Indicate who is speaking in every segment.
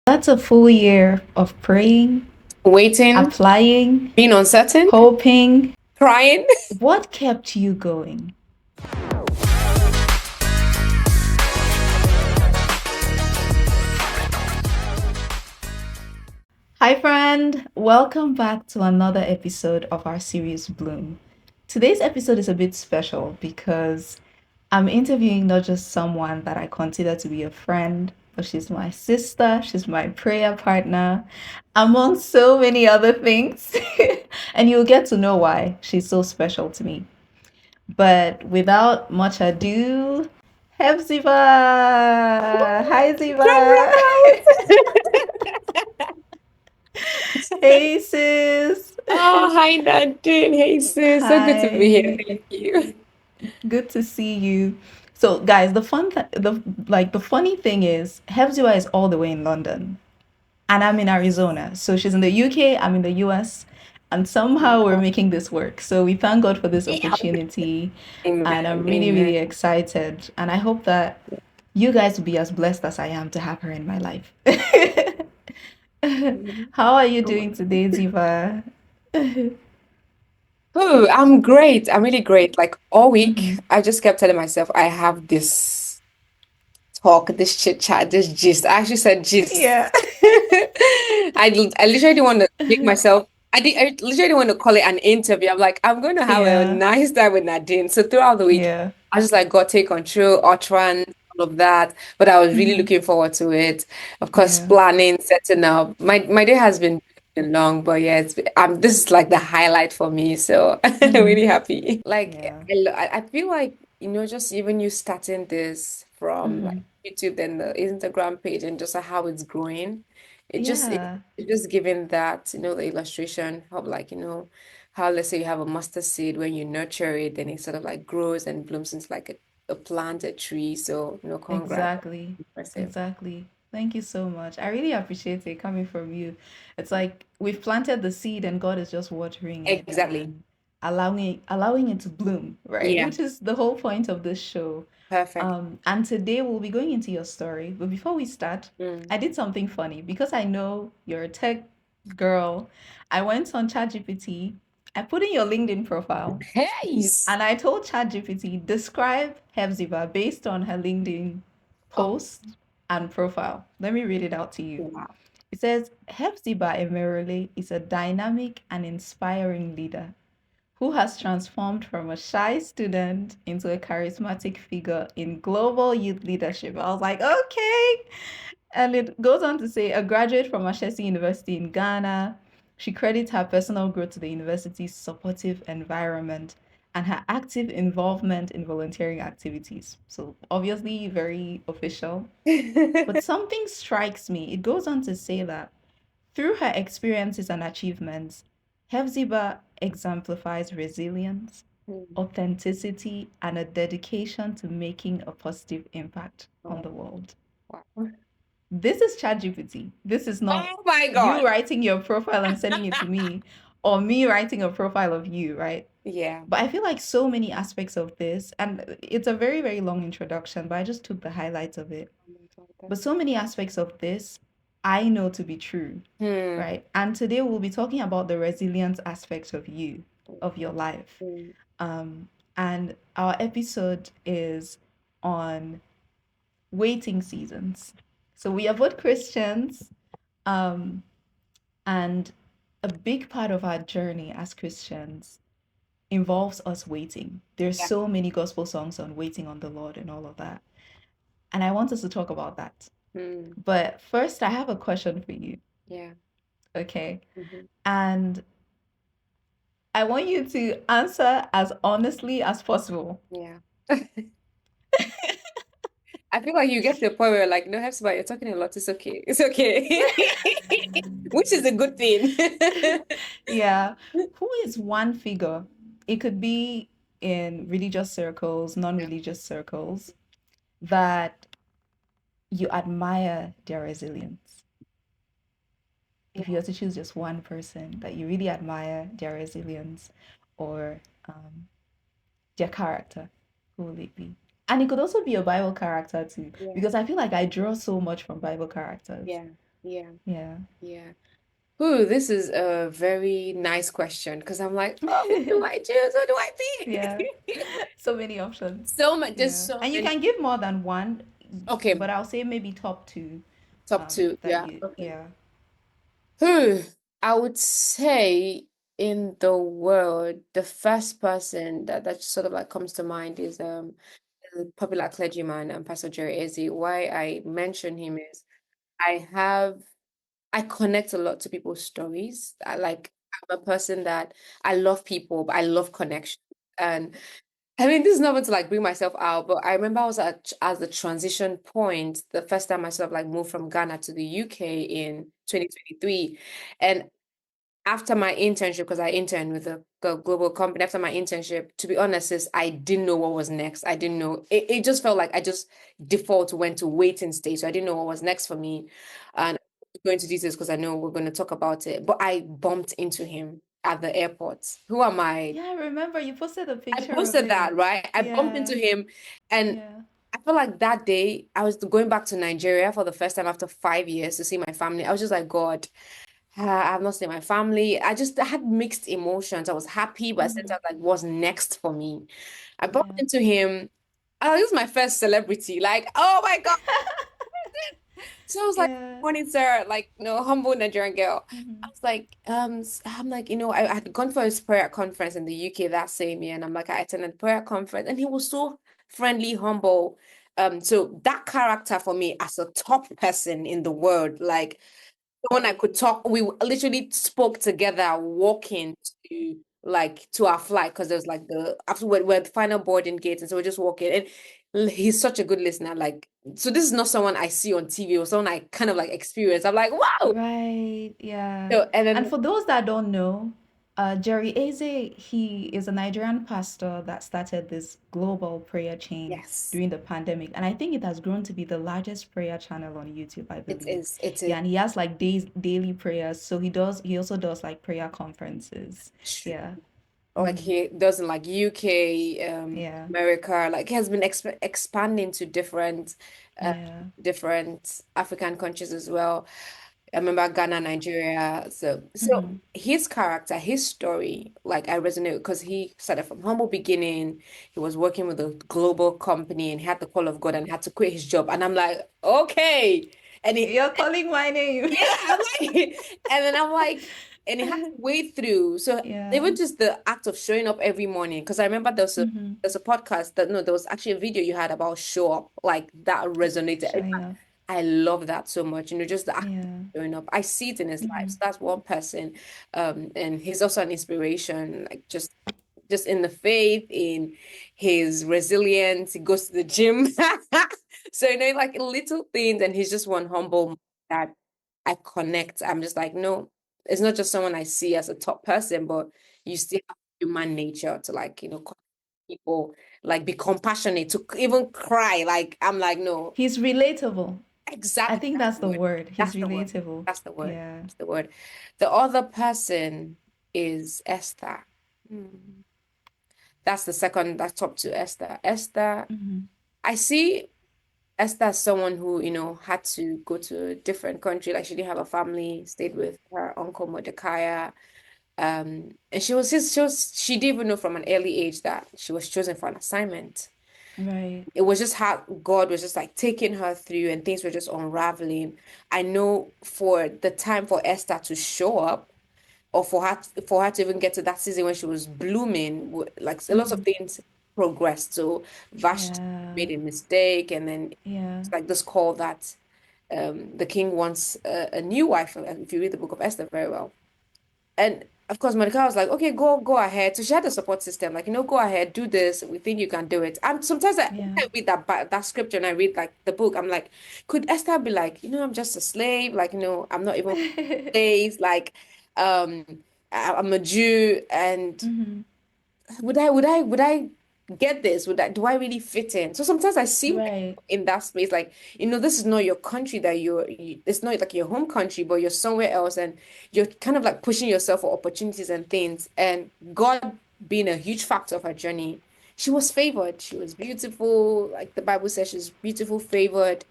Speaker 1: That's a full year of praying,
Speaker 2: Waiting,
Speaker 1: applying,
Speaker 2: being uncertain,
Speaker 1: hoping.
Speaker 2: crying.
Speaker 1: What kept you going? Hi, friend. Welcome back to another episode of our series Bloom. Today's episode is a bit special because I'm interviewing not just someone that I consider to be a friend, but she's my sister, she's my prayer partner, among so many other things. And you'll get to know why she's so special to me. But without much ado, Hephzibah! Hi,
Speaker 2: Drum
Speaker 1: Ziba!
Speaker 2: roll.
Speaker 1: Hey, sis!
Speaker 2: Oh, hi, Nadine. Hey, sis. So good to be here.
Speaker 1: Hi.
Speaker 2: Thank you.
Speaker 1: Good to see you. So, guys, the funny thing is, Hephzibah is all the way in London, and I'm in Arizona. So she's in the UK, I'm in the US, and somehow we're
Speaker 2: Wow.
Speaker 1: making this work. So we thank God for this
Speaker 2: Yeah.
Speaker 1: opportunity, and I'm
Speaker 2: Amen.
Speaker 1: really, really
Speaker 2: Amen.
Speaker 1: excited. And I hope that you guys will be as blessed as I am to have her in my life.
Speaker 2: Mhm.
Speaker 1: How are you
Speaker 2: Oh my
Speaker 1: doing today, Ziva?
Speaker 2: Oh, I'm great. I'm really great. Like all week,
Speaker 1: Mhm.
Speaker 2: I just kept telling myself I have this talk, this chit chat, this gist. I actually said gist.
Speaker 1: Yeah.
Speaker 2: I literally didn't want to make myself. I literally didn't want to call it an interview. I'm like, I'm going to have a
Speaker 1: Yeah.
Speaker 2: nice time with Nadine. So throughout the week,
Speaker 1: Yeah.
Speaker 2: I just like got take control, utterance, all of that. But I was really
Speaker 1: Hmm.
Speaker 2: looking forward to it. Of course,
Speaker 1: Yeah.
Speaker 2: planning, setting up. My day has been long, but yeah, this is like the highlight for me. So I'm
Speaker 1: Hmm.
Speaker 2: really happy. Like
Speaker 1: Yeah.
Speaker 2: I feel like just even you starting this from like
Speaker 1: Hmm.
Speaker 2: YouTube, then the Instagram page, and just how it's growing.
Speaker 1: Yeah.
Speaker 2: It's just giving that, the illustration of like, how let's say you have a mustard seed, when you nurture it, then it sort of like grows and blooms into like a plant, a tree. So, congrats.
Speaker 1: Exactly.
Speaker 2: Impressive.
Speaker 1: Exactly. Thank you so much. I really appreciate it coming from you. It's like we've planted the seed and God is just watering it
Speaker 2: Exactly.
Speaker 1: and allowing it to bloom, right?
Speaker 2: Yeah,
Speaker 1: Which is the whole point of this show.
Speaker 2: perfect.
Speaker 1: And today we'll be going into your story. But before we start,
Speaker 2: Mm.
Speaker 1: I did something funny because I know you're a tech girl. I went on ChatGPT. I put in your LinkedIn profile
Speaker 2: Hey!
Speaker 1: and I told ChatGPT, describe Hephzibah based on her LinkedIn
Speaker 2: Oh,
Speaker 1: post and profile. Let me read it out to you.
Speaker 2: wow.
Speaker 1: It says Hephzibah Emereole is a dynamic and inspiring leader who has transformed from a shy student into a charismatic figure in global youth leadership. I was like, okay. And it goes on to say, a graduate from Ashesi University in Ghana, she credits her personal growth to the university's supportive environment and her active involvement in volunteering activities. So, obviously, very official. But something strikes me. It goes on to say that through her experiences and achievements, Hephzibah exemplifies resilience,
Speaker 2: Mm.
Speaker 1: authenticity, and a dedication to making a positive impact on
Speaker 2: Oh,
Speaker 1: the world.
Speaker 2: wow.
Speaker 1: This is ChatGPT. This is not
Speaker 2: Oh my
Speaker 1: you
Speaker 2: God.
Speaker 1: writing your profile and sending it to me or me writing a profile of you, right?
Speaker 2: Yeah.
Speaker 1: But I feel like so many aspects of this, and it's a very, very long introduction, but I just took the highlights of it.
Speaker 2: Oh my God,
Speaker 1: But
Speaker 2: that's
Speaker 1: so many aspects of this I know to be true,
Speaker 2: hmm.
Speaker 1: right? And today we'll be talking about the resilience aspect of you, of your life.
Speaker 2: Mm.
Speaker 1: Um, and our episode is on waiting seasons. So we are both Christians, um, and a big part of our journey as Christians involves us waiting. There's
Speaker 2: Yeah.
Speaker 1: so many gospel songs on waiting on the Lord and all of that. And I want us to talk about that.
Speaker 2: Mm.
Speaker 1: But first, I have a question for you,
Speaker 2: Yeah.
Speaker 1: okay?
Speaker 2: Hmm.
Speaker 1: And I want you to answer as honestly as possible.
Speaker 2: Yeah. I feel like you get to a point where you're like, no, Hephzibah, you're talking a lot. It's okay. It's okay. Which is a good thing.
Speaker 1: Yeah. Who is one figure? It could be in religious circles, non-religious circles, that you admire their resilience. If you
Speaker 2: Wow.
Speaker 1: were to choose just one person that you really admire their resilience or their character, who will it be? And it could also be a Bible character too,
Speaker 2: Yeah.
Speaker 1: because I feel like I draw so much from Bible characters.
Speaker 2: Yeah. Yeah.
Speaker 1: Yeah.
Speaker 2: Yeah. Ooh, this is a very nice question because I'm like, oh, who do I choose? Who do I
Speaker 1: Yeah.
Speaker 2: pick?
Speaker 1: So many options.
Speaker 2: So much, there's
Speaker 1: Yeah.
Speaker 2: so
Speaker 1: And you
Speaker 2: many.
Speaker 1: can give more than one,
Speaker 2: Okay,
Speaker 1: but I'll say maybe top two.
Speaker 2: top two.
Speaker 1: That
Speaker 2: Yeah.
Speaker 1: you,
Speaker 2: Okay.
Speaker 1: yeah.
Speaker 2: Hmm. I would say in the world, the first person that sort of like comes to mind is the popular clergyman and Pastor Jerry Eze. Why I mention him is I have I connect a lot to people's stories. I'm a person that I love people, but I love connection. And I mean, this is not meant to like bring myself out, but I remember I was at the transition point the first time I sort of like moved from Ghana to the UK in 2023. And after my internship, because I interned with a global company, after my internship, to be honest, is I didn't know what was next. I didn't know. It just felt like I just default went to waiting stage. So I didn't know what was next for me. And I'm going to details because I know we're going to talk about it. But I bumped into him at the airport. Who am I?
Speaker 1: Yeah, I remember you posted a
Speaker 2: I
Speaker 1: picture of
Speaker 2: posted that,
Speaker 1: it.
Speaker 2: right? I bumped into
Speaker 1: Yeah.
Speaker 2: him and
Speaker 1: Yeah.
Speaker 2: I feel like that day I was going back to Nigeria for the first time after 5 years to see my family. I was just like, God, I've not seen my family. I had mixed emotions. I was happy, but I said
Speaker 1: Mm-hmm.
Speaker 2: like, what's next for me? I bumped
Speaker 1: Yeah.
Speaker 2: into him. Oh, this is my first celebrity. Like, oh my God. So I was like,
Speaker 1: Yeah.
Speaker 2: morning, sir, like, humble Nigerian girl. I
Speaker 1: Mm-hmm.
Speaker 2: was like, I'm like, I had gone for his prayer conference in the UK that same year, and I'm like, I attended the prayer conference, and he was so friendly, humble. So that character for me as a top person in the world, like someone I could talk. We literally spoke together, walking to our flight because there was like the after we're at the final boarding gate, and so we're just walking. And he's such a good listener. Like, so this is not someone I see on TV or someone I kind of like experience. I'm like, wow.
Speaker 1: Right. Yeah.
Speaker 2: So and
Speaker 1: And
Speaker 2: then
Speaker 1: for those that don't know, Jerry Eze, he is a Nigerian pastor that started this global prayer chain
Speaker 2: yes,
Speaker 1: during the pandemic. And I think it has grown to be the largest prayer channel on YouTube, I
Speaker 2: it
Speaker 1: believe.
Speaker 2: is. It is
Speaker 1: Yeah, and he has like daily prayers. So he also does like prayer conferences.
Speaker 2: true.
Speaker 1: Yeah.
Speaker 2: Like
Speaker 1: Mm-hmm.
Speaker 2: he does in like UK,
Speaker 1: Yeah.
Speaker 2: America. Like he has been expanding to uh,
Speaker 1: Yeah.
Speaker 2: different African countries as well. I remember Ghana, Nigeria. So
Speaker 1: Mm-hmm.
Speaker 2: his character, his story, like I resonate because he started from humble beginning. He was working with a global company and he had the call of God and had to quit his job. And I'm like, okay. And he,
Speaker 1: You're calling my name.
Speaker 2: yeah, I'm like, and then I'm like, and he had to wade through. So
Speaker 1: Yeah.
Speaker 2: even just the act of showing up every morning, because I remember
Speaker 1: Mm-hmm.
Speaker 2: there's a podcast that no, there was actually a video you had about show up, like that resonated.
Speaker 1: Showing up.
Speaker 2: I love that so much. Just the act of
Speaker 1: Yeah.
Speaker 2: showing up. I see it in his life.
Speaker 1: Mm-hmm.
Speaker 2: So that's one person. And he's also an inspiration, like just in the faith, in his resilience. He goes to the gym. So like little things, and he's just one humble man that I connect. I'm just like, no, it's not just someone I see as a top person, but you still have human nature to like, connect people, like be compassionate, to even cry. Like I'm like, no.
Speaker 1: He's relatable. I
Speaker 2: Exactly.
Speaker 1: think
Speaker 2: That's
Speaker 1: that's
Speaker 2: the
Speaker 1: the
Speaker 2: word.
Speaker 1: word. He's
Speaker 2: That's the word.
Speaker 1: relatable.
Speaker 2: That's the word.
Speaker 1: Yeah.
Speaker 2: That's the word. The other person is Esther. Hmm. That's the second, that's top two, Esther. Esther,
Speaker 1: Mm-hmm.
Speaker 2: I see Esther as someone who, had to go to a different country. Like she didn't have a family, stayed with her uncle Mordecai. And she didn't even know from an early age that she was chosen for an assignment.
Speaker 1: Right.
Speaker 2: It was just how God was just like taking her through and things were just unraveling. I know for the time for Esther to show up or for her to even get to that season when she was blooming, like a lot of
Speaker 1: Mm-hmm.
Speaker 2: things progressed. So Vashti
Speaker 1: Yeah.
Speaker 2: made a mistake and then
Speaker 1: Yeah.
Speaker 2: it's like this call that the king wants a new wife, if you read the book of Esther very well. And of course, Monica was like, okay, go ahead. So she had a support system, like, go ahead, do this. We think you can do it. And sometimes
Speaker 1: Yeah.
Speaker 2: I read that scripture and I read like the book, I'm like, could Esther be like, I'm just a slave, like, I'm not even slaves, like, um, I'm a Jew, and
Speaker 1: Mm-hmm.
Speaker 2: would I get this? Do I really fit in? So sometimes I see myself
Speaker 1: Right.
Speaker 2: in that space, like, this is not your country that it's not like your home country, but you're somewhere else and you're kind of like pushing yourself for opportunities and things. And God being a huge factor of her journey, she was favored. She was beautiful. Like the Bible says, she's beautiful, favored.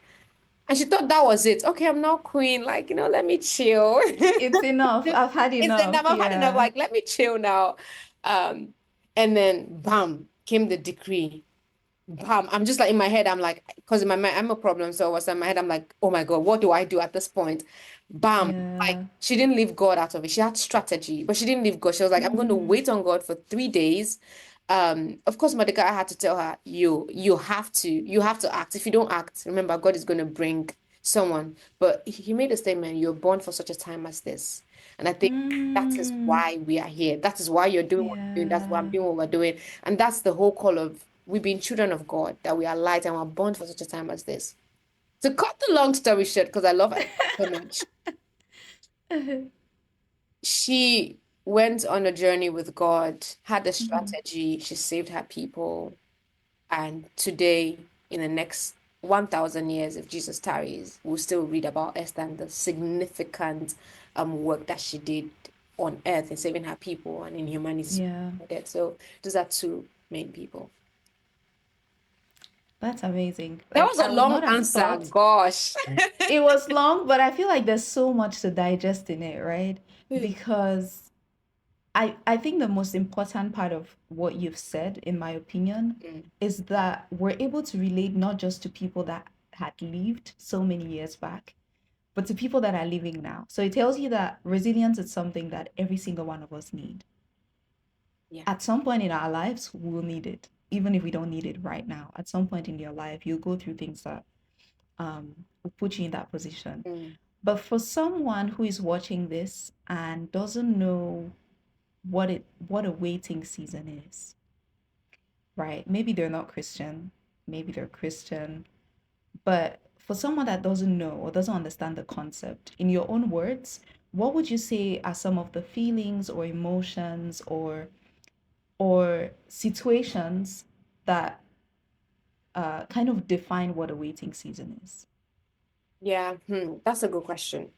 Speaker 2: And she thought that was it. Okay, I'm now queen. Like, let me chill.
Speaker 1: It's enough. I've had
Speaker 2: It's enough.
Speaker 1: enough.
Speaker 2: I've had enough.
Speaker 1: Yeah.
Speaker 2: Like, let me chill now. Um, and then bam, came the decree. Bam. I'm just like in my head, I'm like, because in my mind, I'm a problem solver. So in my head, I'm like, oh my God, what do I do at this point? Bam. Like,
Speaker 1: Yeah.
Speaker 2: she didn't leave God out of it. She had strategy, but she didn't leave God. She was like, I'm going to
Speaker 1: Mm.
Speaker 2: wait on God for 3 days. Of course, Mordecai had to tell her, you have to act. If you don't act, remember, God is going to bring someone. But he made a statement, you're born for such a time as this. And I think that is
Speaker 1: Mm.
Speaker 2: why we are here. That is why you're doing what you're doing. That's why I'm
Speaker 1: Yeah.
Speaker 2: doing what we're doing. And that's the whole call of we've been children of God, that we are light and we're born for such a time as this. To cut the long story short, because I love it so much, she went on a journey with God, had a
Speaker 1: Mhm.
Speaker 2: strategy, she saved her people. And today, in the next 1,000 years, if Jesus tarries, we'll still read about Esther and the significant work that she did on earth in saving her people and in humanity.
Speaker 1: Yeah.
Speaker 2: So those are two main people.
Speaker 1: That's amazing.
Speaker 2: That
Speaker 1: Like
Speaker 2: was a
Speaker 1: I would
Speaker 2: long
Speaker 1: not have
Speaker 2: answer.
Speaker 1: thought
Speaker 2: Gosh.
Speaker 1: it was long, but I feel like there's so much to digest in it, right? Because I think the most important part of what you've said, in my opinion,
Speaker 2: Mm,
Speaker 1: is that we're able to relate not just to people that had lived so many years back, but to people that are living now. So it tells you that resilience is something that every single one of us need.
Speaker 2: yeah.
Speaker 1: At some point in our lives, we'll need it, even if we don't need it right now. At some point in your life, you'll go through things that will put you in that position.
Speaker 2: Mm,
Speaker 1: But for someone who is watching this and doesn't know what a waiting season is, right? Maybe they're not Christian, maybe they're Christian, but for someone that doesn't know or doesn't understand the concept, in your own words, what would you say are some of the feelings or emotions or situations that kind of define what a waiting season is?
Speaker 2: yeah. That's a good question.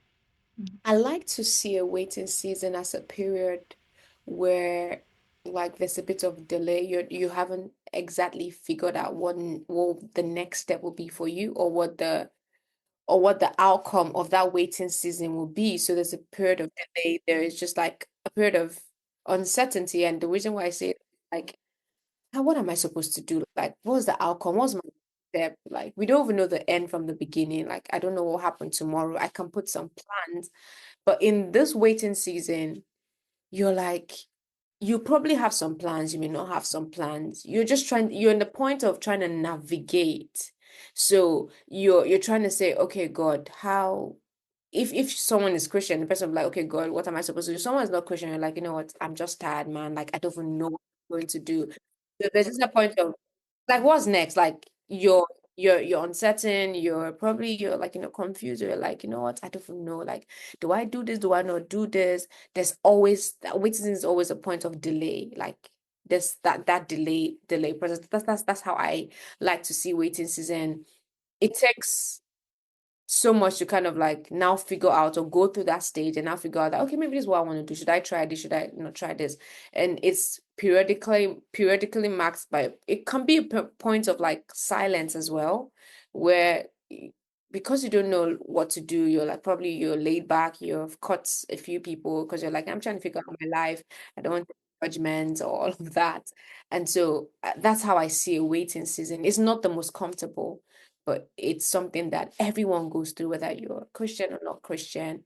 Speaker 2: I like to see a waiting season as a period where like there's a bit of delay. You haven't exactly figured out what the next step will be for you or what the outcome of that waiting season will be. So there's a period of delay. There is just like a period of uncertainty. And the reason why I say it, like, what am I supposed to do? Like, what's the outcome? What's my step? Like, we don't even know the end from the beginning. Like, I don't know what will happen tomorrow. I can put some plans, but in this waiting season, you're like, you probably have some plans, you may not have some plans. You're in the point of trying to navigate. So you're trying to say, okay, God, how if someone is Christian, the person will be like, okay, God, what am I supposed to do? Someone is not Christian, you're like, you know what, I'm just tired, man. Like, I don't even know what I'm going to do. So there's just a point of like, what's next? Like you're uncertain, you're like, confused, you're like, you know what, I don't even know. Like, do I do this? Do I not do this? There's always that waiting is always a point of delay. Like there's that delay process. That's how I like to see waiting season. It takes so much to kind of like now figure out or go through that stage and now figure out that okay, maybe this is what I want to do. Should I try this? Should I not try this? And it's periodically marked by it can be a point of like silence as well, where because you don't know what to do, you're like probably you're laid back, you've cut a few people because you're like, I'm trying to figure out my life. I don't want judgment or all of that. And so that's how I see a waiting season. It's not the most comfortable, but it's something that everyone goes through, whether you're Christian or not Christian.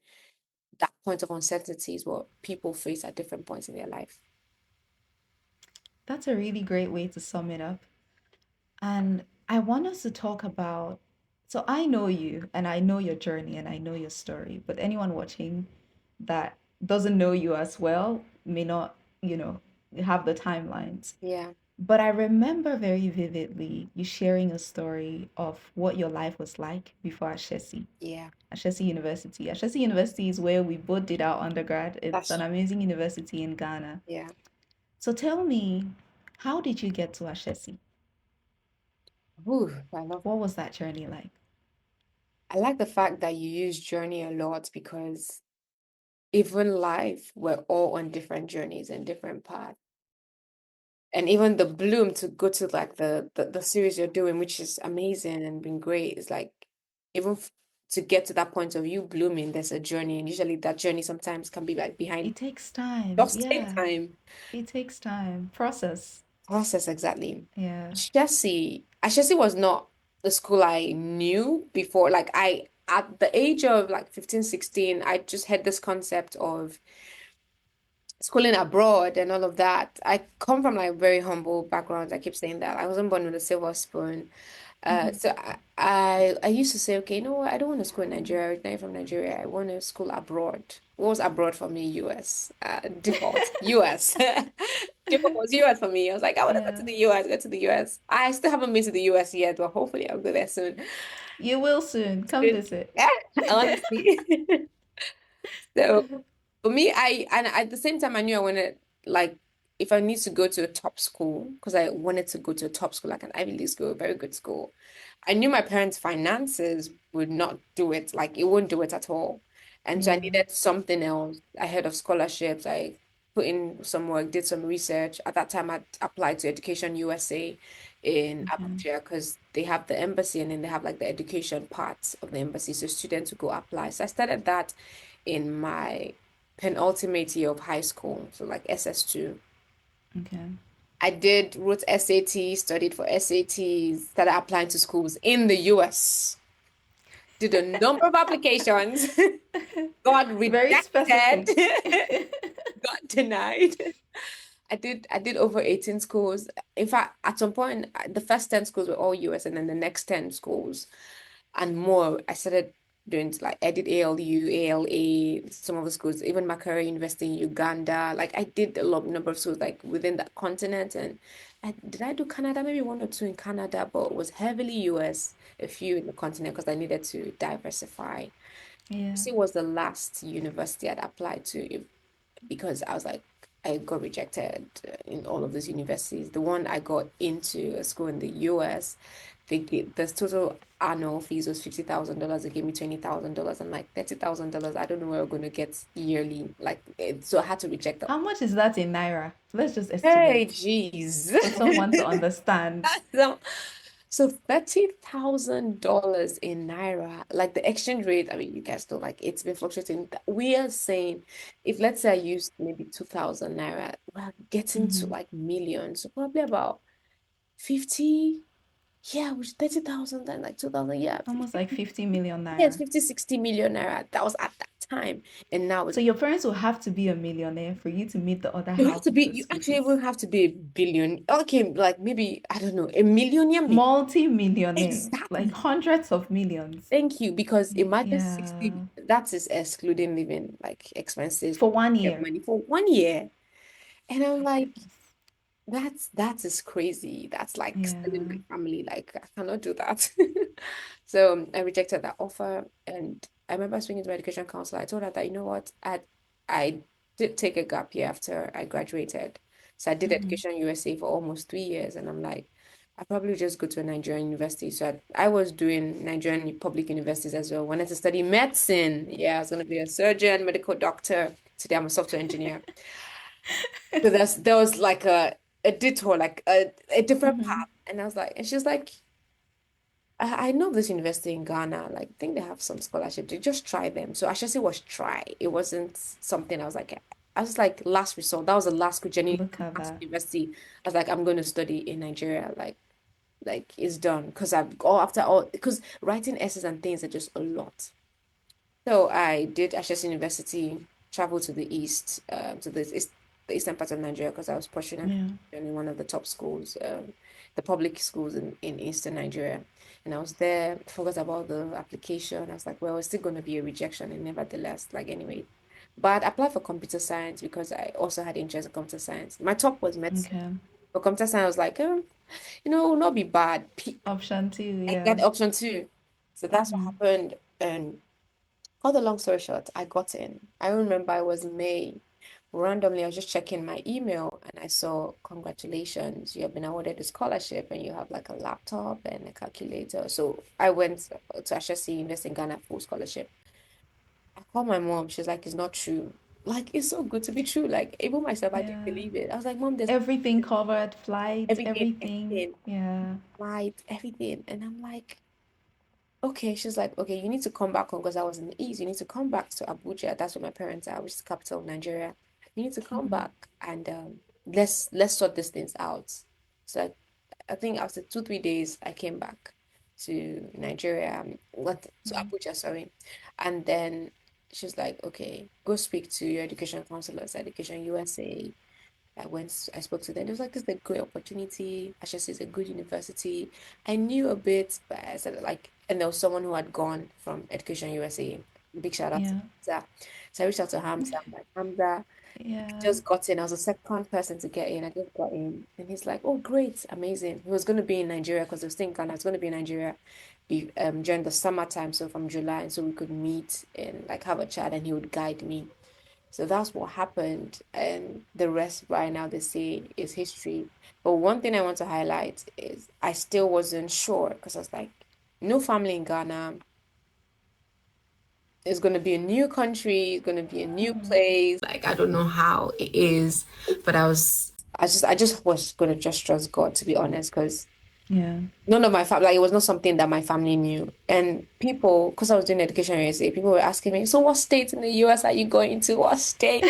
Speaker 2: That point of uncertainty is what people face at different points in their life.
Speaker 1: That's a really great way to sum it up. And I want us to talk about. So I know you and I know your journey and I know your story, but anyone watching that doesn't know you as well may not, you know, have the timelines.
Speaker 2: Yeah,
Speaker 1: But I remember very vividly you sharing a story of what your life was like before
Speaker 2: yeah,
Speaker 1: Ashesi University. Ashesi University is where we both did our undergrad. It's an
Speaker 2: that's
Speaker 1: amazing university in Ghana.
Speaker 2: yeah.
Speaker 1: So tell me, how did you get to Ashesi?
Speaker 2: Ooh, I love.
Speaker 1: What was that journey like?
Speaker 2: I like the fact that you use journey a lot because even life, we're all on different journeys and different paths. And even the bloom to go to like the series you're doing, which is amazing and been great, is like even to get to that point of you blooming, there's a journey, and usually that journey sometimes can be like behind
Speaker 1: It takes time.
Speaker 2: just take
Speaker 1: Yeah.
Speaker 2: time.
Speaker 1: It takes time. Process.
Speaker 2: Process exactly.
Speaker 1: Yeah.
Speaker 2: Chelsea was not the school I knew before. Like I at the age of like 15, 16, I just had this concept of schooling abroad and all of that. I come from like very humble backgrounds. I keep saying that. I wasn't born with a silver spoon.
Speaker 1: Hmm.
Speaker 2: So I used to say, okay, you know what? I don't want to school in Nigeria. I'm originally from Nigeria. I want to school abroad. What was abroad for me? US. Default. US. Default was US for me. I was like, I want to go to
Speaker 1: Yeah.
Speaker 2: the US, go to the US. I still haven't been to the US yet, but hopefully I'll go there soon.
Speaker 1: You will soon. Come
Speaker 2: Soon.
Speaker 1: visit.
Speaker 2: Yeah, honestly. So for me, and at the same time, I knew I wanted like if I need to go to a top school because I wanted to go to a top school like an Ivy League school, a very good school. I knew my parents' finances would not do it, like it wouldn't do it at all. And so I
Speaker 1: Yeah.
Speaker 2: needed something else. I heard of scholarships. I put in some work, did some research. At that time, I applied to Education USA in
Speaker 1: Okay.
Speaker 2: Abuja because they have the embassy and then they have like the education part of the embassy. So students would go apply. So I started that in my penultimate year of high school, so like SS2.
Speaker 1: Okay.
Speaker 2: I did wrote SAT, studied for SATs, started applying to schools in the US. Did a number of applications, got
Speaker 1: Very
Speaker 2: rejected,
Speaker 1: specific.
Speaker 2: got denied. I did over 18 schools. In fact, at some point, the first 10 schools were all US, and then the next 10 schools and more. I started doing like I did ALU, ALA, some of the schools, even Makerere University in Uganda. Like I did a lot number of schools like within that continent. And did I do Canada? Maybe one or two in Canada, but it was heavily US, a few in the continent because I needed to diversify.
Speaker 1: Yeah.
Speaker 2: UC was the last university I'd applied to because I was like, I got rejected in all of those universities. The one I got into a school in the US, the total annual fees was $50,000. They gave me $20,000. I'm like $30,000. I don't know where we're going to get yearly. So I had to reject that.
Speaker 1: How much is that in naira? Let's just
Speaker 2: Hey,
Speaker 1: estimate
Speaker 2: jeez.
Speaker 1: for someone to understand.
Speaker 2: So, so $30,000 in naira, like the exchange rate, I mean, you guys know, like it's been fluctuating. We are saying if let's say I used maybe 2,000 naira, we're getting to
Speaker 1: Hmm.
Speaker 2: like millions. So probably about 50, yeah, which 30,000 and like 2,000, yeah,
Speaker 1: Almost
Speaker 2: 50,
Speaker 1: like 50 million
Speaker 2: yes,
Speaker 1: naira.
Speaker 2: 50, 60 million naira. That was at that time. And now
Speaker 1: So your parents will have to be a millionaire for you to meet the other
Speaker 2: you have
Speaker 1: half
Speaker 2: to
Speaker 1: of
Speaker 2: be,
Speaker 1: the
Speaker 2: you
Speaker 1: school
Speaker 2: actually even
Speaker 1: fees.
Speaker 2: have to be a billion. Okay, like maybe, I don't know, a million, yeah, maybe.
Speaker 1: Multi-millionaire, like
Speaker 2: Exactly.
Speaker 1: hundreds of millions.
Speaker 2: Thank you. Because imagine 60,
Speaker 1: Yeah.
Speaker 2: that is excluding living like expenses,
Speaker 1: For one
Speaker 2: get
Speaker 1: year.
Speaker 2: money for 1 year. And I'm
Speaker 1: My
Speaker 2: like,
Speaker 1: goodness.
Speaker 2: that is crazy. That's like selling
Speaker 1: Yeah.
Speaker 2: my family. Like I cannot do that. So I rejected that offer. And I remember speaking to my education counselor. I told her that, you know what, I did take a gap year after I graduated. So I did
Speaker 1: Hmm.
Speaker 2: Education USA for almost 3 years. And I'm like, I probably just go to a Nigerian university. So I was doing Nigerian public universities as well. Wanted to study medicine. Yeah, I was going to be a surgeon, medical doctor. Today I'm a software engineer. So there was like a detour, like a different
Speaker 1: Hmm.
Speaker 2: path. And I was like, and she's like, I know this university in Ghana, like I think they have some scholarship. They just try them. So I should say was try. It wasn't something I was like last resort. That was the last good journey
Speaker 1: Look at that.
Speaker 2: university. I was like, I'm going to study in Nigeria. Like it's done because I've all after all because writing essays and things are just a lot. So I did Ashesi University, traveled to the east, to the eastern part of Nigeria because I was pursuing
Speaker 1: Yeah.
Speaker 2: in one of the top schools, the public schools in eastern Nigeria. And I was there, forgot about the application. I was like, well, it's still going to be a rejection, and nevertheless, like anyway. But I applied for computer science because I also had interest in computer science. My top was medicine,
Speaker 1: Okay.
Speaker 2: but computer science was like, it will not be bad.
Speaker 1: Option two.
Speaker 2: I
Speaker 1: Yeah.
Speaker 2: got option two. So that's what
Speaker 1: Hmm.
Speaker 2: happened. And cut the long story short, I got in. I remember it was May. Randomly, I was just checking my email and I saw, congratulations, you have been awarded a scholarship and you have like a laptop and a calculator. So I went to Ashesi Invest in Ghana full scholarship. I called my mom. She's like, it's not true. Like, it's so good to be true. Like, even myself, I didn't
Speaker 1: Yeah.
Speaker 2: believe it. I was like, Mom, there's
Speaker 1: Everything covered, flight,
Speaker 2: everything,
Speaker 1: everything.
Speaker 2: everything,
Speaker 1: Yeah.
Speaker 2: flight, everything. And I'm like, okay, she's like, okay, you need to come back home because I was in the east. You need to come back to Abuja. That's where my parents are, which is the capital of Nigeria. You need to come
Speaker 1: Mhm.
Speaker 2: back and let's sort these things out. So I think after 2, 3 days, I came back to Nigeria, what to
Speaker 1: Mhm.
Speaker 2: Abuja, sorry, and then she's like, okay, go speak to your education counselors, Education USA. I spoke to them. It was like, this is a great opportunity. I should say it's a good university. I knew a bit, but I said like, and there was someone who had gone from Education USA. Big shout out to
Speaker 1: Yeah.
Speaker 2: Hamza. So I reached out to Hamza. I'm like, Hamza, I
Speaker 1: Yeah.
Speaker 2: just got in. I was the second person to get in. I just got in. And he's like, oh, great, amazing. He was going to be in Nigeria because he was thinking I was going to be in Nigeria during the summertime, so from July, and so we could meet and like have a chat and he would guide me. So that's what happened. And the rest right now they say is history. But one thing I want to highlight is I still wasn't sure because I was like, no family in Ghana. It's going to be a new country, it's going to be a new
Speaker 1: Mhm.
Speaker 2: place. Like, I don't know how it is, but I just was going to just trust God, to be honest, because
Speaker 1: Yeah.
Speaker 2: none of my family, like, it was not something that my family knew. And people, because I was doing education in USA, people were asking me, so what state in the US are you going to? What state?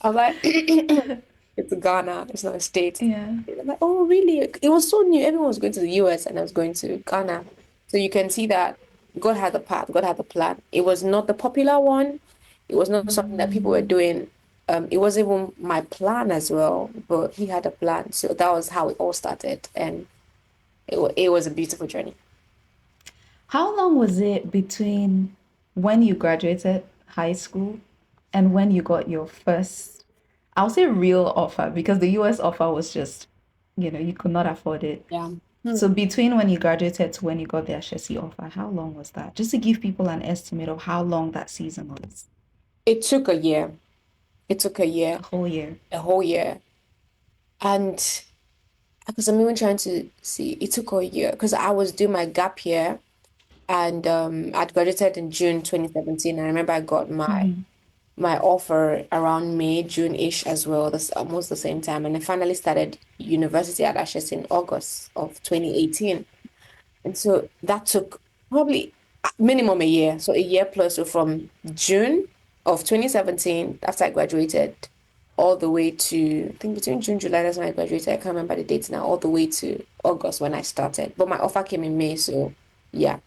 Speaker 2: I'm like, it's Ghana. It's not a state.
Speaker 1: Yeah.
Speaker 2: I'm like, oh, really? It was so new. Everyone was going to the US and I was going to Ghana. So you can see that God had a path, God had a plan. It was not the popular one. It was not something that people were doing. It wasn't even my plan as well, but he had a plan. So that was how it all started. And it was a beautiful journey.
Speaker 1: How long was it between when you graduated high school and when you got your first, I'll say real offer because the US offer was just, you could not afford it.
Speaker 2: Yeah.
Speaker 1: So
Speaker 2: Hmm.
Speaker 1: between when you graduated to when you got the Ashesi offer, how long was that? Just to give people an estimate of how long that season was.
Speaker 2: It took a year. It took a year,
Speaker 1: A whole year.
Speaker 2: a whole year. And because I'm even trying to see, it took a year because I was doing my gap year and I'd graduated in June 2017. I remember I got
Speaker 1: Hmm.
Speaker 2: my offer around May, June-ish as well. That's almost the same time. And I finally started university at Ashes in August of 2018. And so that took probably minimum a year. So a year plus. So from June of 2017, after I graduated, all the way to, I think between June, July, that's when I graduated. I can't remember the dates now, all the way to August when I started. But my offer came in May. So yeah,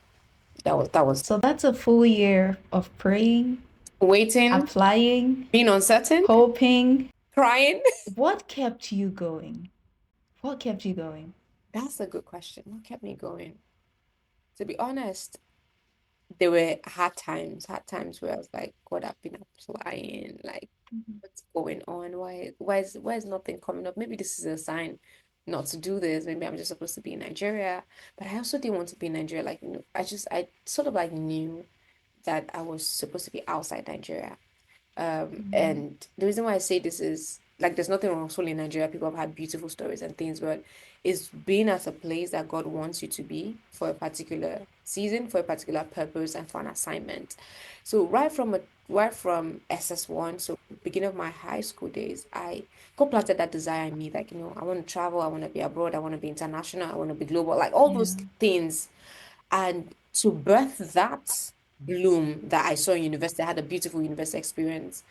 Speaker 2: that was
Speaker 1: So that's a full year of praying,
Speaker 2: waiting,
Speaker 1: applying,
Speaker 2: being uncertain,
Speaker 1: hoping.
Speaker 2: crying.
Speaker 1: What kept you going? What kept you going?
Speaker 2: That's a good question. What kept me going? To be honest, there were hard times where I was like, God, I've been applying, like,
Speaker 1: Mhm.
Speaker 2: what's going on? Why is nothing coming up? Maybe this is a sign not to do this. Maybe I'm just supposed to be in Nigeria. But I also didn't want to be in Nigeria. Like, I sort of like knew that I was supposed to be outside Nigeria.
Speaker 1: Mhm.
Speaker 2: And the reason why I say this is like there's nothing wrong solely in Nigeria. People have had beautiful stories and things, but it's being at a place that God wants you to be for a particular season, for a particular purpose, and for an assignment. So right from SS1, so beginning of my high school days, I God planted that desire in me, like I want to travel, I want to be abroad, I want to be international, I want to be global, like all
Speaker 1: Yeah.
Speaker 2: those things. And to birth that bloom that I saw in university, I had a beautiful university experience.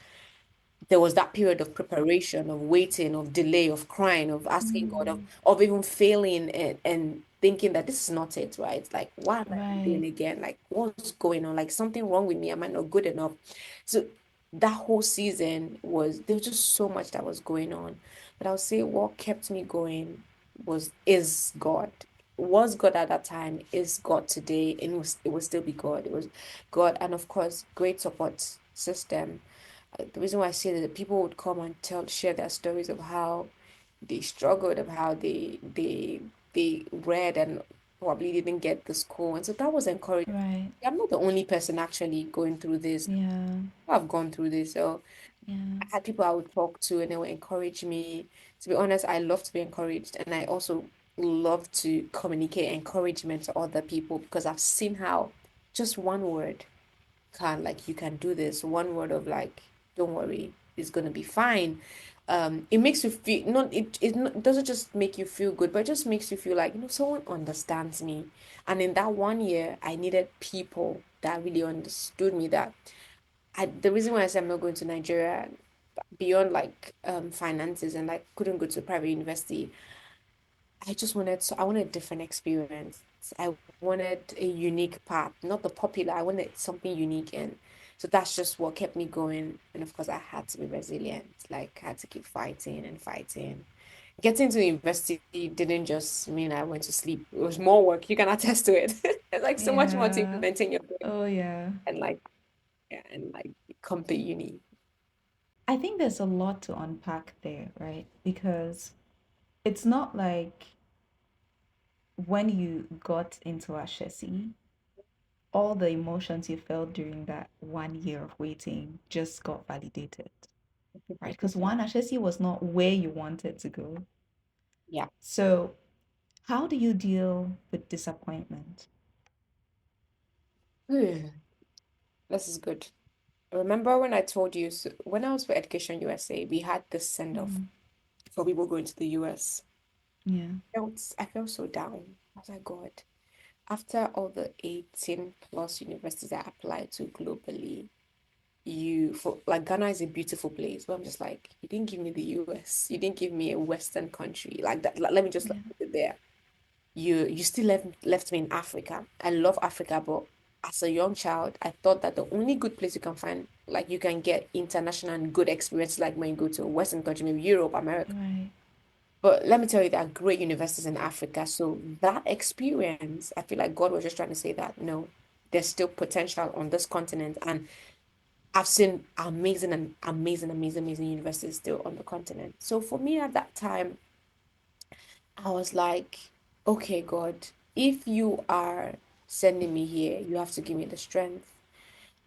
Speaker 2: There was that period of preparation, of waiting, of delay, of crying, of asking God, of
Speaker 1: Mm.
Speaker 2: of even failing and thinking that this is not it, right? Like, why am I
Speaker 1: Right.
Speaker 2: doing again? Like, what's going on? Like, something wrong with me? Am I not good enough? So that whole season there was just so much that was going on. But I'll say what kept me going is God. Was God at that time, is God today, and it will still be God. It was God, and of course, great support system. The reason why I say that people would come and share their stories of how they struggled, of how they read and probably didn't get the school, and so that was encouraging.
Speaker 1: Right.
Speaker 2: I'm not the only person actually going through this.
Speaker 1: Yeah.
Speaker 2: I've gone through this, so
Speaker 1: Yeah.
Speaker 2: I had people I would talk to, and they would encourage me. To be honest, I love to be encouraged, and I also love to communicate encouragement to other people because I've seen how just one word you can do this. One word of like, don't worry, it's gonna be fine. it makes you feel not it doesn't just make you feel good, but it just makes you feel like, someone understands me. And in that 1 year, I needed people that really understood me. That the reason why I said I'm not going to Nigeria beyond like finances, and like couldn't go to a private university. I wanted a different experience. I wanted a unique path, not the popular. I wanted something unique, and so that's just what kept me going. And of course, I had to be resilient. Like I had to keep fighting and fighting. Getting to university didn't just mean I went to sleep. It was more work. You can attest to it. There's like so much more to
Speaker 1: Yeah.
Speaker 2: implementing your brain
Speaker 1: Oh, yeah.
Speaker 2: and like yeah, and like come to uni.
Speaker 1: I think there's a lot to unpack there, right? Because it's not like when you got into Ashesi, all the emotions you felt during that 1 year of waiting just got validated, right? Because one, Ashesi was not where you wanted to go.
Speaker 2: Yeah.
Speaker 1: So, how do you deal with disappointment?
Speaker 2: This is good. Remember when I told you, so when I was for Education USA, we had this send off
Speaker 1: Mm,
Speaker 2: for people going to the US.
Speaker 1: yeah,
Speaker 2: I felt so down. I was like, God, after all the 18 plus universities I applied to globally, for like Ghana is a beautiful place, but I'm just like, you didn't give me the US. You didn't give me a Western country like that. Let me just like,
Speaker 1: yeah,
Speaker 2: put it there. You still left me in Africa. I love Africa, but as a young child, I thought that the only good place you can find, like you can get international and good experience, like when you go to a Western country, maybe Europe, America.
Speaker 1: right.
Speaker 2: But let me tell you, there are great universities in Africa. So that experience, I feel like God was just trying to say that no, there's still potential on this continent. And I've seen amazing and amazing, amazing, amazing universities still on the continent. So for me at that time, I was like, okay, God, if you are sending me here, you have to give me the strength.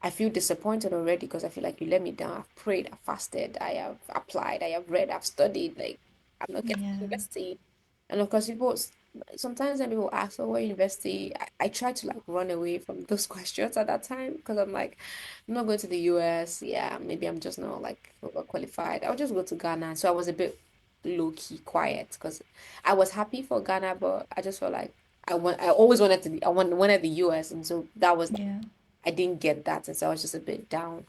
Speaker 2: I feel disappointed already because I feel like you let me down. I've prayed, I've fasted, I have applied, I have read, I've studied. Like, I'm not getting to
Speaker 1: Yeah,
Speaker 2: university. And of course, sometimes when people ask, oh, what university? I try to like run away from those questions at that time because I'm like, I'm not going to the US. Yeah, maybe I'm just not like overqualified. I'll just go to Ghana. So I was a bit low key quiet because I was happy for Ghana, but I just felt like I always wanted to be, wanted the US. And so that was
Speaker 1: yeah.
Speaker 2: I didn't get that, and so I was just a bit down.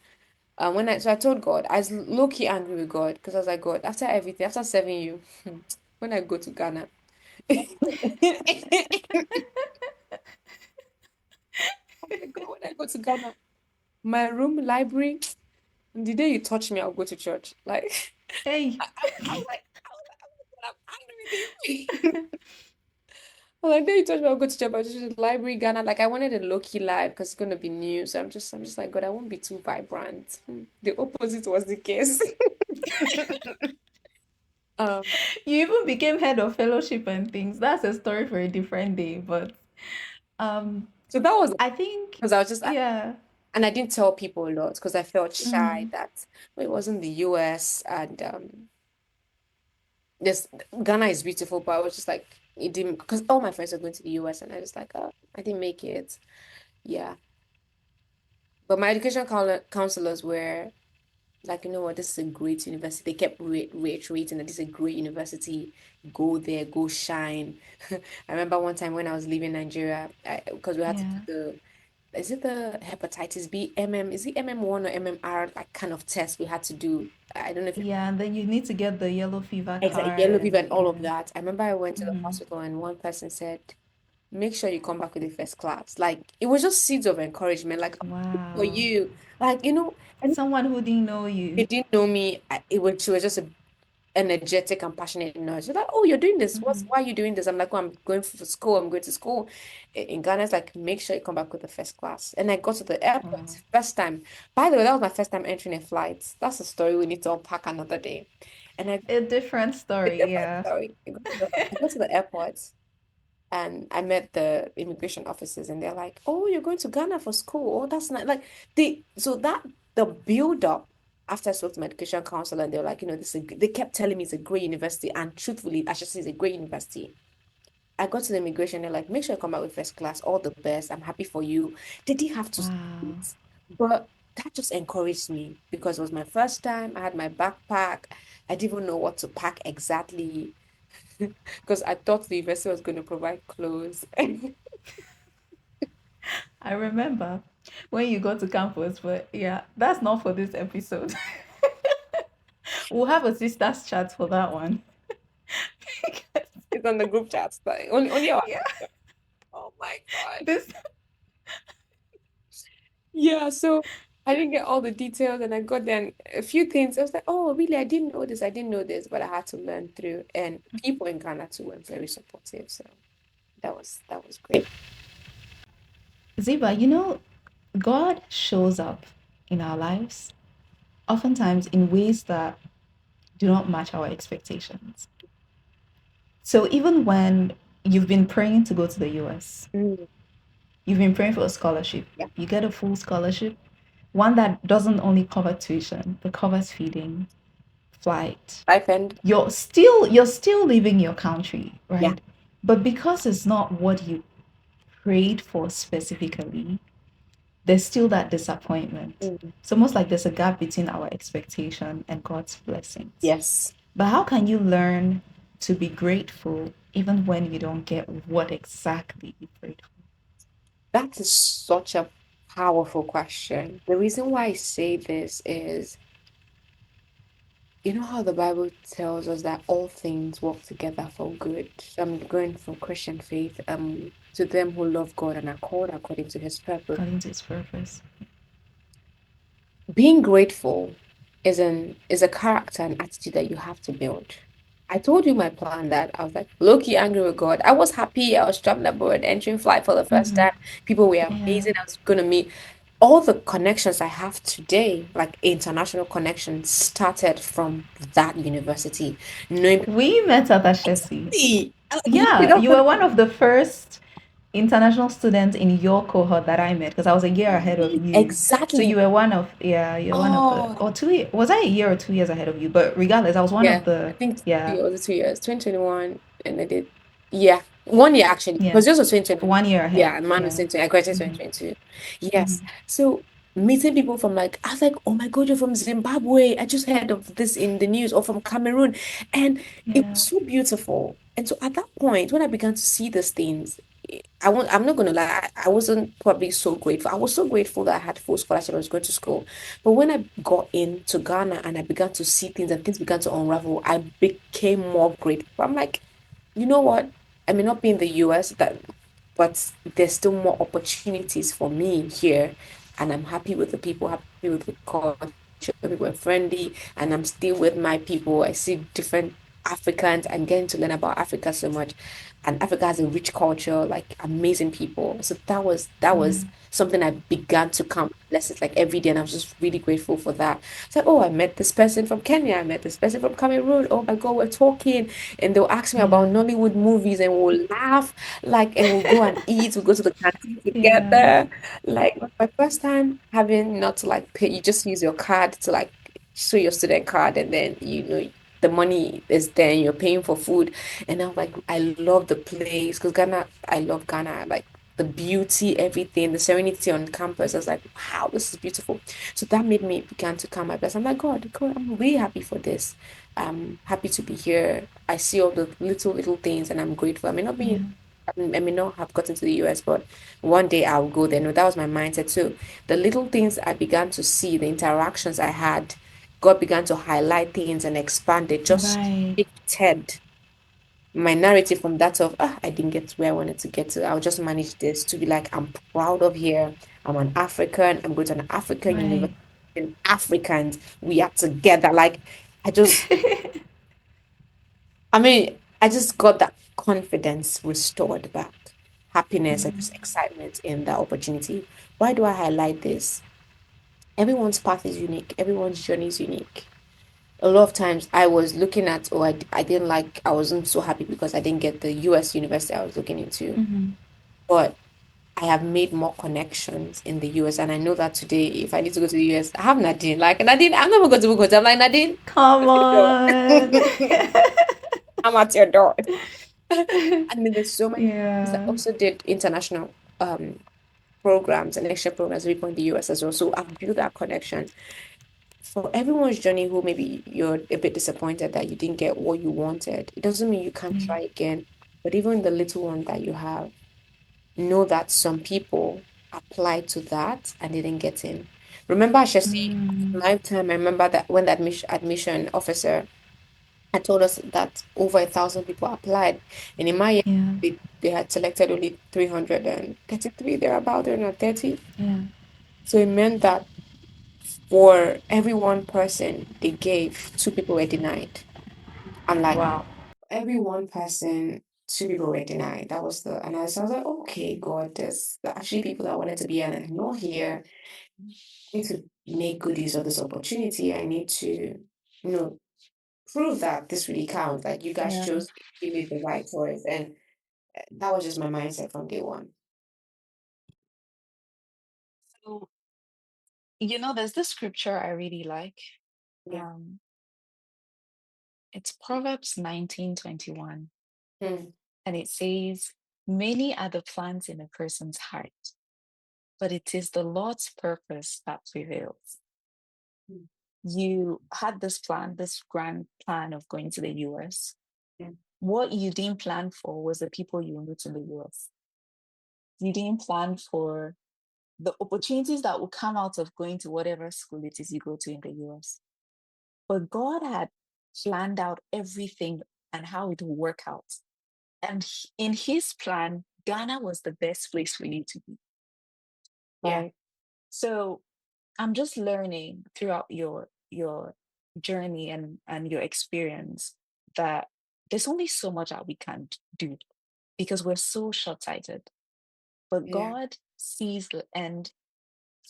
Speaker 2: So I told God, I was low key angry with God because I was like, God, after everything, after serving you, when I go to Ghana, oh my God, when I go to Ghana, my room, library, the day you touch me, I'll go to church. Like,
Speaker 1: Hey,
Speaker 2: I'm angry with you. Well, like, the day you touch me, I'll go to church. I'll just the library, Ghana. Like, I wanted a low key life because it's gonna be new. So I'm just like, God, I won't be too vibrant. The opposite was the case. Um,
Speaker 1: you even became head of fellowship and things. That's a story for a different day. But um,
Speaker 2: so that was
Speaker 1: I think,
Speaker 2: because I was just
Speaker 1: yeah,
Speaker 2: and I didn't tell people a lot because I felt shy
Speaker 1: mm,
Speaker 2: that well, it wasn't the US and this Ghana is beautiful, but I was just like it didn't because all my friends are going to the US and I was like, oh, I didn't make it. Yeah. But my education counselors were like, you know what, this is a great university. They kept reiterating that this is a great university. Go there, go shine. I remember one time when I was leaving Nigeria, because we had to do
Speaker 1: yeah,
Speaker 2: is it the hepatitis B, is it MM1 or MMR, like kind of test we had to do? I don't know if you
Speaker 1: yeah. And then you need to get the yellow fever
Speaker 2: exactly
Speaker 1: card
Speaker 2: yellow fever
Speaker 1: and
Speaker 2: and all of
Speaker 1: yeah.
Speaker 2: that. I remember I went to the
Speaker 1: Mm-hmm.
Speaker 2: hospital and one person said, make sure you come back with the first class. Like it was just seeds of encouragement, like "I'm good for
Speaker 1: Wow.
Speaker 2: you. Like, and
Speaker 1: Someone who didn't know
Speaker 2: they
Speaker 1: you.
Speaker 2: didn't know me. She was just a energetic and passionate nurse. She's like, oh, you're doing this.
Speaker 1: Mm-hmm.
Speaker 2: Why are you doing this? I'm like, oh, I'm going for school. I'm going to school. In Ghana, it's like, make sure you come back with the first class. And I got to the airport
Speaker 1: Wow.
Speaker 2: first time. By the way, that was my first time entering a flight. That's a story we need to unpack another day. And I,
Speaker 1: A different
Speaker 2: it's
Speaker 1: story,
Speaker 2: different
Speaker 1: yeah.
Speaker 2: story. I got to the airport and I met the immigration officers and they're like, "Oh, you're going to Ghana for school. Oh, that's not like the build up after I spoke to my education counselor and they were like, they kept telling me it's a great university and truthfully, I should say it's a great university. I got to the immigration, they're like, make sure you come out with first class, all the best. I'm happy for you. They didn't have to say
Speaker 1: Wow.
Speaker 2: it. But that just encouraged me because it was my first time. I had my backpack. I didn't even know what to pack exactly because I thought the university was going to provide clothes.
Speaker 1: I remember when you go to campus, but yeah, that's not for this episode. We'll have a sisters chat for that one.
Speaker 2: It's on the group chat. Like, only our
Speaker 1: Yeah,
Speaker 2: oh my God.
Speaker 1: this
Speaker 2: Yeah, so I didn't get all the details and I got then a few things. I was like, oh, really? I didn't know this. I didn't know this, but I had to learn through. And people in Ghana too were very supportive. So that was great.
Speaker 1: Ziba, God shows up in our lives oftentimes in ways that do not match our expectations. So even when you've been praying to go to the US,
Speaker 2: Mm,
Speaker 1: you've been praying for a scholarship,
Speaker 2: yeah.
Speaker 1: you get a full scholarship, one that doesn't only cover tuition, but covers feeding, flight.
Speaker 2: Life end.
Speaker 1: You're still leaving your country,
Speaker 2: Yeah.
Speaker 1: right? But because it's not what you prayed for specifically, there's still that disappointment.
Speaker 2: Mm,
Speaker 1: It's almost like there's a gap between our expectation and God's blessings.
Speaker 2: yes.
Speaker 1: But how can you learn to be grateful even when you don't get what exactly you prayed
Speaker 2: That is such a powerful question. The reason why I say this is, you know how the Bible tells us that all things work together for good. I'm going from Christian faith, to them who love God and are called according to his purpose.
Speaker 1: according to his purpose?
Speaker 2: Being grateful is a character and attitude that you have to build. I told you my plan that I was like low-key angry with God. I was happy. I was traveling abroad, entering flight for the first
Speaker 1: Mm-hmm.
Speaker 2: time. People were
Speaker 1: Yeah.
Speaker 2: amazing. I was gonna meet all the connections I have today, like international connections, started from that university. Knowing people
Speaker 1: We met at Ashesi.
Speaker 2: exactly. Literally,
Speaker 1: Yeah,
Speaker 2: that's
Speaker 1: you
Speaker 2: what
Speaker 1: were one of the first international students in your cohort that I met because I was a year ahead of you. So
Speaker 2: exactly.
Speaker 1: you were one of, yeah, you're one of the,
Speaker 2: Oh.
Speaker 1: or 2 years, was I a year or 2 years ahead of you? But regardless, I was one
Speaker 2: Yeah,
Speaker 1: of
Speaker 2: I
Speaker 1: the,
Speaker 2: think
Speaker 1: yeah,
Speaker 2: it was 2 years, 2021, and I did, yeah, 1 year actually,
Speaker 1: yeah,
Speaker 2: because yours was 2020.
Speaker 1: 1 year ahead.
Speaker 2: Yeah, mine was
Speaker 1: Yeah.
Speaker 2: 2020. I graduated
Speaker 1: Mm-hmm.
Speaker 2: 2022. Yes.
Speaker 1: Mm-hmm.
Speaker 2: So meeting people from like, I was like, oh my God, you're from Zimbabwe. I just heard of this in the news, or from Cameroon. And it
Speaker 1: Yeah.
Speaker 2: was so beautiful. And so at that point, when I began to see these things, I'm not gonna lie, I wasn't probably so grateful. I was so grateful that I had full scholarship, I was going to school. But when I got into Ghana and I began to see things and things began to unravel, I became more grateful. I'm like, you know what? I may not be in the US, but there's still more opportunities for me here. And I'm happy with the people, happy with the culture. People are friendly, and I'm still with my people. I see different Africans and getting to learn about Africa so much. And Africa has a rich culture, like amazing people. So that was
Speaker 1: Yeah.
Speaker 2: something I began to count blessings like every day, and I was just really grateful for that. So, oh, I met this person from Kenya, I met this person from Cameroon. Oh my God, we're talking, and they'll ask me about
Speaker 1: Yeah.
Speaker 2: Nollywood movies, and we'll laugh, like, and we'll go and eat. We'll go to the canteen
Speaker 1: Yeah.
Speaker 2: together. Like my first time having not to like pay, you just use your card to like show your student card, and then the money is there, and you're paying for food. And I'm like, I love the place because Ghana, I love Ghana, like the beauty, everything, the serenity on campus. I was like, wow, this is beautiful. So that made me began to count my blessings. I'm like, God, I'm really happy for this. I'm happy to be here. I see all the little things, and I'm grateful. I may not be,
Speaker 1: Yeah.
Speaker 2: I may not have gotten to the US, but one day I'll go there. No, that was my mindset too. The little things I began to see, the interactions I had, God began to highlight things and expand it, just
Speaker 1: Right.
Speaker 2: shifted my narrative from that of I didn't get to where I wanted to get to. I'll just manage this to be like, I'm proud of here. I'm an African. I'm going to an African university.
Speaker 1: Right.
Speaker 2: And Africans, we are together. Like I just, I mean, I just got that confidence restored back, happiness and just excitement in that opportunity. Why do I highlight this? Everyone's path is unique. Everyone's journey is unique. A lot of times I was looking at, or I didn't like, I wasn't so happy because I didn't get the US university I was looking into.
Speaker 1: Mm-hmm.
Speaker 2: But I have made more connections in the US. And I know that today, if I need to go to the US, I have Nadine. Like, Nadine, I'm never going to book hotel. I'm like, Nadine,
Speaker 1: Come
Speaker 2: I'm at your
Speaker 1: on.
Speaker 2: door. I'm at your door. I mean, there's so many things. I
Speaker 1: Yeah.
Speaker 2: also did international. programs and extra programs people in the US as well. So I've built that connection. For everyone's journey who maybe you're a bit disappointed that you didn't get what you wanted, it doesn't mean you can't
Speaker 1: Mm.
Speaker 2: try again. But even the little one that you have, know that some people applied to that and didn't get in. Remember, I should say,
Speaker 1: Mm.
Speaker 2: lifetime, I remember that when the admission officer had told us that over 1,000 people applied. And in my year,
Speaker 1: Yeah.
Speaker 2: they had selected only 333, they're about, they're not 30.
Speaker 1: Yeah.
Speaker 2: So it meant that for every one person they gave, two people were denied. I'm like,
Speaker 1: Wow.
Speaker 2: every one person, two people were denied. That was and I was like, okay, God, there's actually people that wanted to be here and are not here. I need to make good use of this opportunity. I need to, prove that this really counts. Like, you guys
Speaker 1: Yeah.
Speaker 2: chose, you made the right choice. And that was just my mindset from day one.
Speaker 1: So, there's this scripture I really like.
Speaker 2: Yeah.
Speaker 1: Um, it's Proverbs 19:21,
Speaker 2: Mm,
Speaker 1: and it says, "Many are the plans in a person's heart, but it is the Lord's purpose that prevails."
Speaker 2: mm,
Speaker 1: You had this plan, this grand plan of going to the US.
Speaker 2: yeah.
Speaker 1: What you didn't plan for was the people you will meet in the US. You didn't plan for the opportunities that will come out of going to whatever school it is you go to in the US. But God had planned out everything and how it will work out. And in his plan, Ghana was the best place for you to be,
Speaker 2: Yeah.
Speaker 1: right? So I'm just learning throughout your journey and your experience that there's only so much that we can do because we're so short-sighted. But
Speaker 2: Yeah.
Speaker 1: God sees the end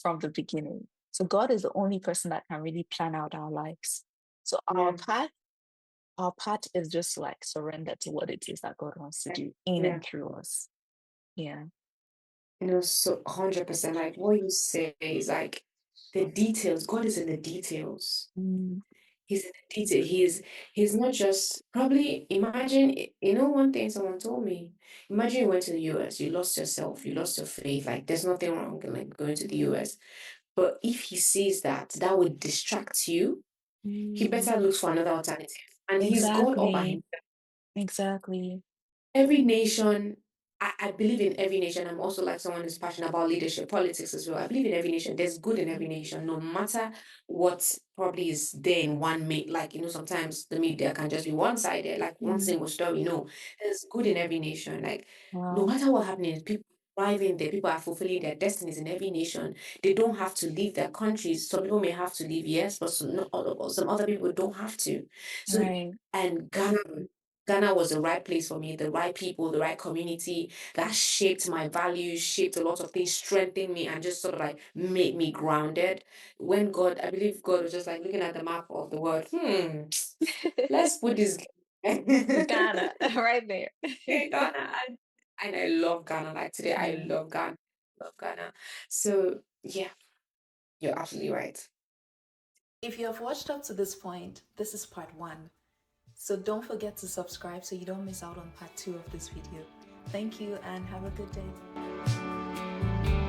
Speaker 1: from the beginning. So God is the only person that can really plan out our lives. So
Speaker 2: Yeah.
Speaker 1: our path is just like surrender to what it is that God wants to do in
Speaker 2: Yeah.
Speaker 1: and through us. Yeah.
Speaker 2: So 100%, like what you say is like the details. God is in the details.
Speaker 1: Mm.
Speaker 2: He's in the detail. He's not just probably imagine, one thing someone told me. Imagine you went to the US, you lost yourself, you lost your faith. Like there's nothing wrong in like going to the US. But if he sees that that would distract you, he
Speaker 1: Mm.
Speaker 2: better looks for another alternative. And he's God all by
Speaker 1: Exactly.
Speaker 2: himself.
Speaker 1: Exactly.
Speaker 2: Every nation, I believe in every nation. I'm also like someone who's passionate about leadership, politics as well. I believe in every nation. There's good in every nation, no matter what probably is there in one like, sometimes the media can just be one-sided, like one
Speaker 1: Mm.
Speaker 2: single story. No, there's good in every nation. Like, no
Speaker 1: Wow.
Speaker 2: matter what happening, people thriving there, people are fulfilling their destinies in every nation. They don't have to leave their countries. Some people may have to leave, yes, but some other people don't have to. So,
Speaker 1: Right.
Speaker 2: and Ghana was the right place for me, the right people, the right community that shaped my values, shaped a lot of things, strengthened me, and just sort of like made me grounded. I believe God was just like looking at the map of the world. Let's put this. Okay,
Speaker 1: Ghana, right there.
Speaker 2: Ghana. And I love Ghana. Like today, I
Speaker 1: Yeah.
Speaker 2: love Ghana. Love Ghana. So yeah, you're absolutely right.
Speaker 1: If you have watched up to this point, this is part one. So don't forget to subscribe so you don't miss out on part two of this video. Thank you and have a good day.